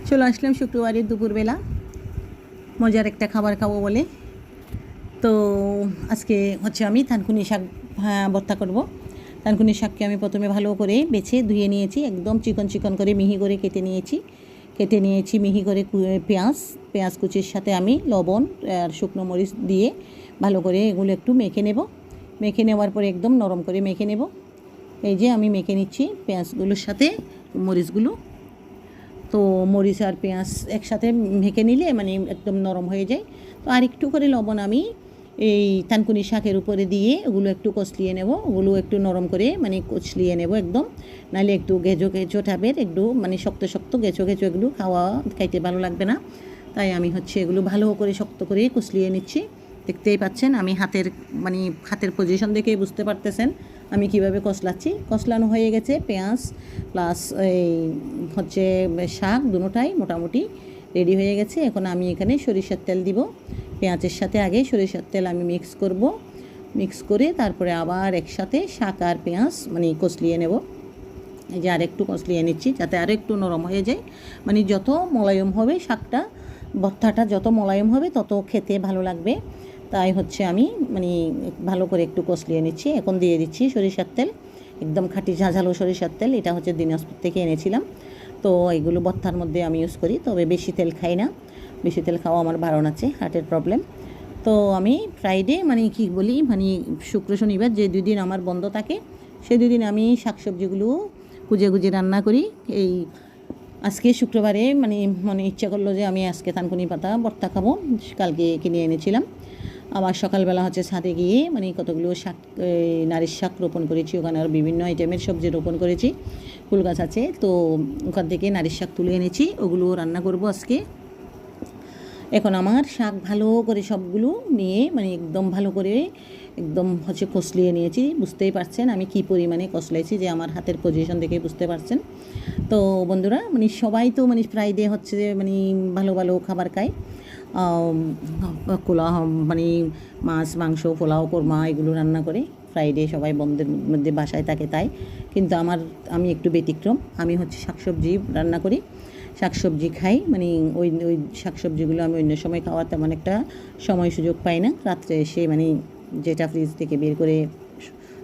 চলে আসলাম শুক্রবারের দুপুরবেলা মজার একটা খাবার খাবো বলে। তো আজকে হচ্ছে আমি থানকুনি শাক ভর্তা করব। থানকুনি শাককে আমি প্রথমে ভালো করে বেছে ধুয়ে নিয়েছি, একদম চিকন চিকন করে মিহি করে কেটে নিয়েছি মিহি করে। পেঁয়াজ কুচির সাথে আমি লবণ আর শুকনো মরিচ দিয়ে ভালো করে এগুলো একটু মেখে নেওয়ার পরে একদম নরম করে মেখে নেব। এই যে আমি মেখে নিচ্ছি পেঁয়াজগুলোর সাথে মরিচগুলো। তো মরিচ আর পেঁয়াজ একসাথে মেখে নিলে মানে একদম নরম হয়ে যায়। তো আর একটু করে লবণ আমি এই থানকুনি শাকের উপরে দিয়ে ওগুলো একটু কষলিয়ে নেব, ওগুলো একটু নরম করে মানে কষলিয়ে নেব একদম, নাহলে একটু গেঁজো টাইপের একটু মানে শক্ত শক্ত গেঁজো এগুলো খাইতে ভালো লাগবে না। তাই আমি হচ্ছে এগুলো ভালো করে শক্ত করে কষলিয়ে নিচ্ছি। দেখতেই পাচ্ছেন আমি হাতের পজিশন দেখে বুঝতে পারতেছেন আমি কিভাবে কষলানো হয়ে গেছে। পেঁয়াজ প্লাস এই হচ্ছে শাক দুটোটাই মোটামুটি রেডি হয়ে গেছে। এখন আমি এখানে সরিষার তেল দিব। পেঁয়াজের সাথে আগে সরিষার তেল আমি মিক্স করে তারপরে আবার একসাথে শাক আর পেঁয়াজ মানে কষলিয়ে নেব। এই যে আরেকটু কষলিয়ে নিচ্ছি যাতে আরও একটু নরম হয়ে যায়। মানে যত মোলায়েম হবে শাকটা, ভর্তাটা যত মোলায়েম হবে তত খেতে ভালো লাগবে। তাই হচ্ছে আমি ভালো করে একটু কষলিয়ে নিচ্ছি। এখন দিয়ে দিচ্ছি সরিষার তেল, একদম খাঁটি ঝাঁঝালো সরিষার তেল। এটা হচ্ছে দিনাজপুর থেকে এনেছিলাম। তো এগুলো ভর্তার মধ্যে আমি ইউজ করি, তবে বেশি তেল খাই না। বেশি তেল খাওয়া আমার বারণ আছে, হার্টের প্রবলেম। তো আমি ফ্রাইডে শুক্র শনিবার যে 2 দিন আমার বন্ধ থাকে, সেই 2 দিন আমি শাকসবজিগুলো গুজে রান্না করি। এই আজকে শুক্রবারে ইচ্ছা করলো যে আমি আজকে থানকুনি পাতা ভর্তা খাবো। কালকে কিনে এনেছিলাম। আবার সকালবেলা হচ্ছে ছাদে গিয়ে কতগুলো শাক, নারিশ শাক রোপণ করেছি। ওখানে আর বিভিন্ন আইটেমের সবজি রোপণ করেছি, ফুল গাছ আছে। তো ওখান থেকে নারিশ শাক তুলে এনেছি, ওগুলো রান্না করব আজকে। এখন আমার শাক ভালো করে সবগুলো নিয়ে একদম ভালো করে একদম হচ্ছে কষলিয়ে নিয়েছি। বুঝতেই পারছেন আমি কি পরিমাণে কষলাইছি, যে আমার হাতের পজিশন দেখে বুঝতে পারছেন। তো বন্ধুরা সবাই তো ফ্রাইডে হচ্ছে যে ভালো ভালো খাবার খায়, মাছ মাংস পোলাও কোরমা এগুলো রান্না করে ফ্রাইডে সবাই বন্ধের মধ্যে বাসায় থাকে। তাই কিন্তু আমি একটু ব্যতিক্রম। আমি হচ্ছে শাকসবজি রান্না করি, শাকসবজি খাই। ওই শাকসবজিগুলো আমি অন্য সময় খাওয়ার তেমন একটা সময় সুযোগ পাই না। রাত্রে এসে যেটা ফ্রিজ থেকে বের করে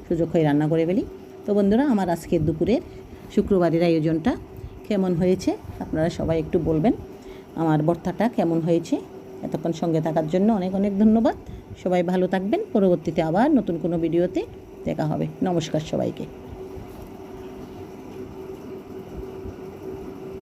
সুযোগ হয়ে রান্না করে ফেলি। তো বন্ধুরা, আমার আজকের দুপুরের শুক্রবারের আয়োজনটা কেমন হয়েছে আপনারা সবাই একটু বলবেন। আমার ভর্তাটা কেমন হয়েছে। এতক্ষণ সঙ্গে থাকার জন্য অনেক অনেক ধন্যবাদ। সবাই ভালো থাকবেন। পরবর্তীতে আবার নতুন কোনো ভিডিওতে দেখা হবে। নমস্কার সবাইকে।